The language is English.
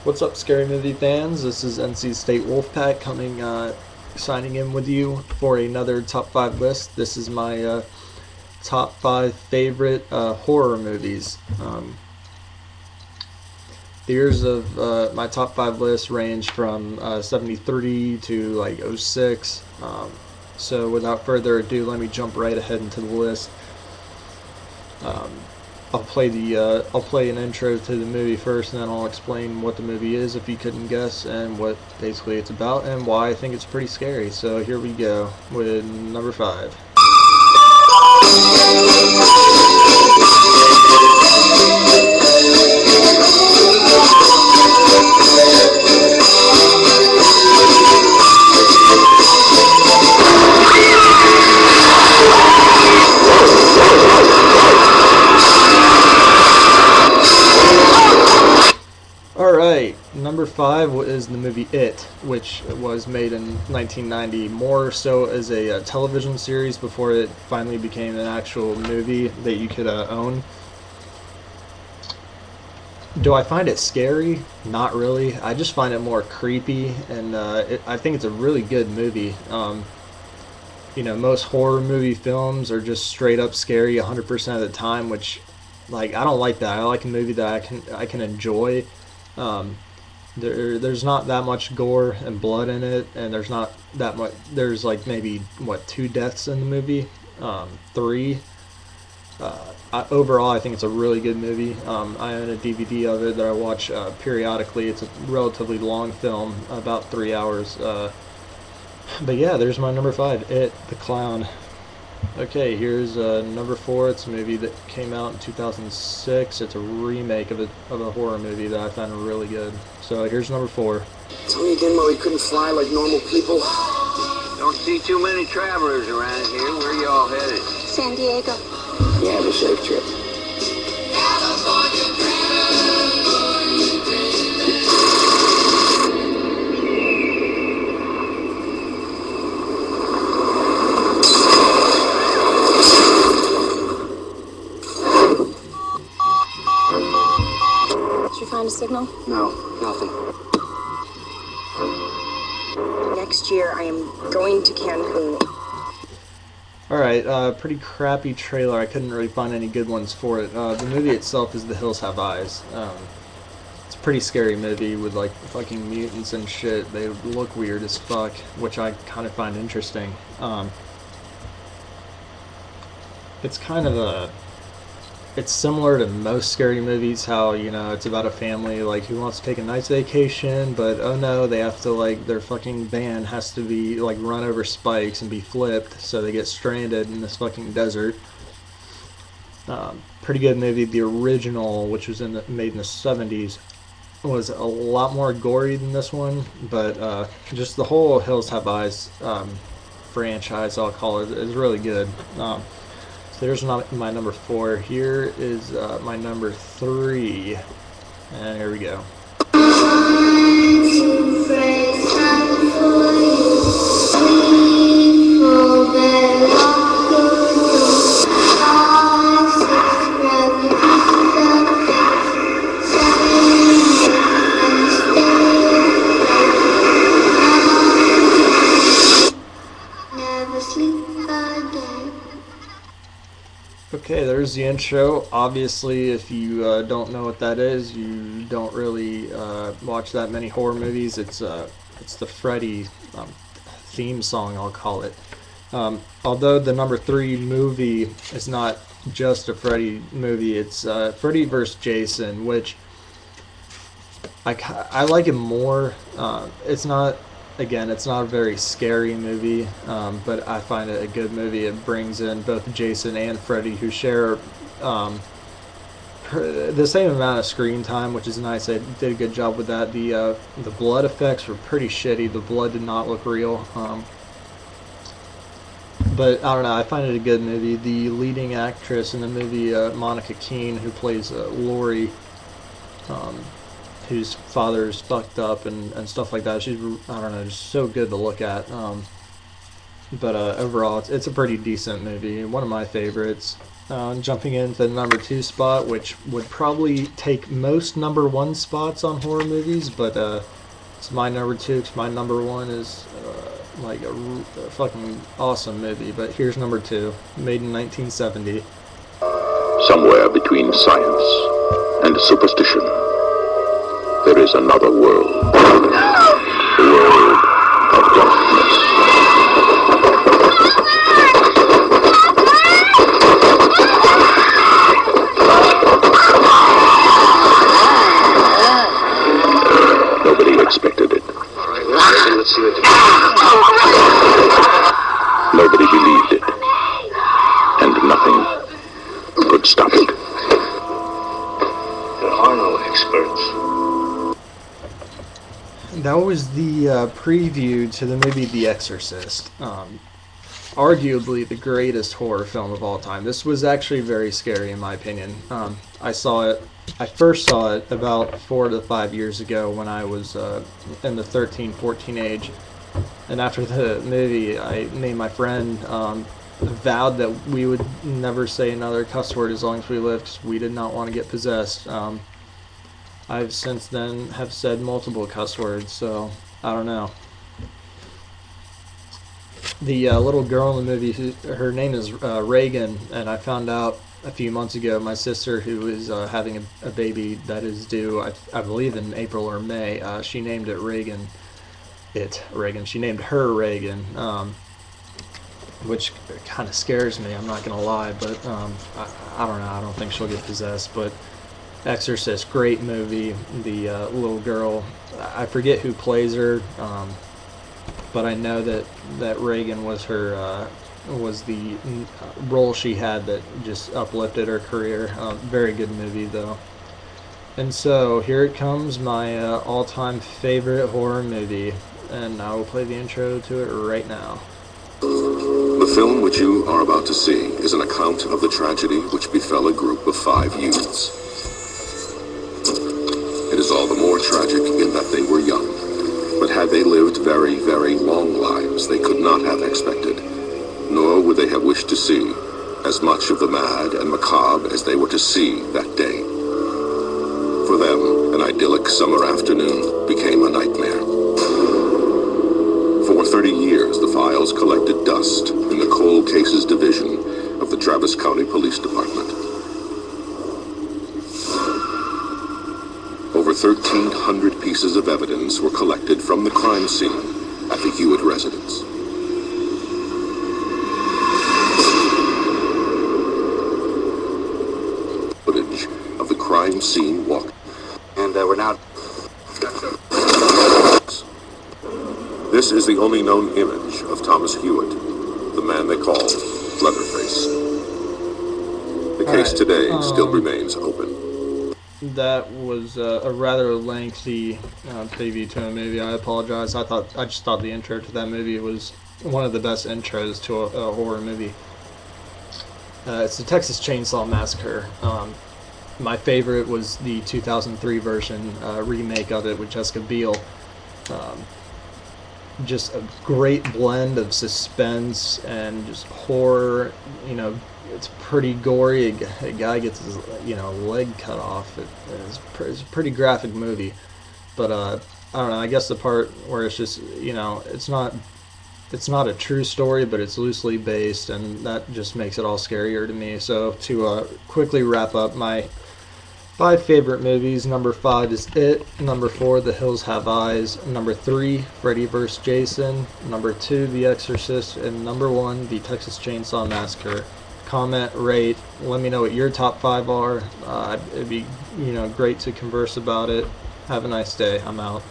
What's up, Scary Movie fans? This is NC State Wolfpack signing in with you for another top 5 list. This is my top 5 favorite horror movies. The years of my top 5 list range from 73 to like '06. So without further ado, let me jump right ahead into the list. Um, I'll play an intro to the movie first, and then I'll explain what the movie is if you couldn't guess, and what basically it's about, and why I think it's pretty scary. So here we go with number 5. Alright, number 5 is the movie It, which was made in 1990, more so as a television series before it finally became an actual movie that you could own. Do I find it scary? Not really. I just find it more creepy, and I think it's a really good movie. Most horror movie films are just straight up scary 100% of the time, which, like, I don't like that. I like a movie that I can enjoy. There's not that much gore and blood in it, and there's not that much. There's like maybe 2 deaths in the movie, 3. Overall, I think it's a really good movie. I own a DVD of it that I watch periodically. It's a relatively long film, about 3 hours. But yeah, there's my number 5, It, the Clown. Okay, here's number 4. It's a movie that came out in 2006. It's a remake of a horror movie that I found really good. So here's number 4. Tell me again why we couldn't fly like normal people. Don't see too many travelers around here. Where you all headed? San Diego. You have a safe trip. Did you find a signal? No, nothing. Next year I am going to Cancun. Alright, pretty crappy trailer. I couldn't really find any good ones for it. The movie itself is The Hills Have Eyes. It's a pretty scary movie with like fucking mutants and shit. They look weird as fuck, which I kind of find interesting. It's kind of it's similar to most scary movies, how, it's about a family, like, who wants to take a nice vacation, but oh no, they have to, like, their fucking van has to be, like, run over spikes and be flipped, so they get stranded in this fucking desert. Pretty good movie. The original, which was made in the 70s, was a lot more gory than this one, but just the whole Hills Have Eyes franchise, I'll call it, is really good. So there's my number 4. Here is my number 3. And here we go. Okay, there's the intro. Obviously, if you don't know what that is, you don't really watch that many horror movies. It's the Freddy theme song, I'll call it. Although the number 3 movie is not just a Freddy movie, it's Freddy vs. Jason, which I like it more. It's not a very scary movie, but I find it a good movie. It brings in both Jason and Freddy, who share the same amount of screen time, which is nice. They did a good job with that. The blood effects were pretty shitty. The blood did not look real. But I don't know, I find it a good movie. The leading actress in the movie, Monica Keene, who plays Laurie, whose father's fucked up and stuff like that. She's, I don't know, just so good to look at. But overall, it's a pretty decent movie. One of my favorites. Jumping into the number 2 spot, which would probably take most number 1 spots on horror movies, but it's my number 2 because my number 1 is like a fucking awesome movie. But here's number 2, made in 1970. Somewhere between science and superstition, there is another world. The world of darkness. Nobody expected it. Let's see what Nobody believed it. And nothing could stop it. there are no experts. That was the preview to the movie The Exorcist. Arguably the greatest horror film of all time. This was actually very scary in my opinion. I first saw it about 4 to 5 years ago when I was in the 13, 14 age. And after the movie, I made my friend vowed that we would never say another cuss word as long as we lived because we did not want to get possessed. I've since then have said multiple cuss words, so I don't know. The little girl in the movie, her name is Reagan, and I found out a few months ago my sister, who is having a baby that is due, I believe in April or May, she named it Reagan. She named her Reagan, which kind of scares me, I'm not going to lie, but I don't know, I don't think she'll get possessed, but Exorcist, great movie. The little girl, I forget who plays her, but I know that Reagan was her was the role she had that just uplifted her career. Very good movie though. And so here it comes, my all-time favorite horror movie, and I will play the intro to it right now. The film which you are about to see is an account of the tragedy which befell a group of 5 youths. It is all the more tragic in that they were young, but had they lived very, very long lives they could not have expected, nor would they have wished to see as much of the mad and macabre as they were to see that day. For them, an idyllic summer afternoon became a nightmare. For 30 years, the files collected dust in the Cold Cases Division of the Travis County Police Department. Over 1,300 pieces of evidence were collected from the crime scene at the Hewitt residence. Footage of the crime scene walk. And we're now... This is the only known image of Thomas Hewitt, the man they called Leatherface. The case today still remains open. That was a rather lengthy preview to a movie. I apologize. I just thought the intro to that movie was one of the best intros to a horror movie. It's the Texas Chainsaw Massacre. My favorite was the 2003 version, remake of it with Jessica Biel. Just a great blend of suspense and just horror. You know, it's pretty gory. A guy gets his leg cut off. It's a pretty graphic movie. But I don't know. I guess the part where it's just it's not a true story, but it's loosely based, and that just makes it all scarier to me. So to quickly wrap up my 5 favorite movies: number 5 is It, number 4 The Hills Have Eyes, number 3 Freddy vs. Jason, number 2 The Exorcist, and number 1 The Texas Chainsaw Massacre. Comment, rate, let me know what your top 5 are. It'd be great to converse about it. Have a nice day. I'm out.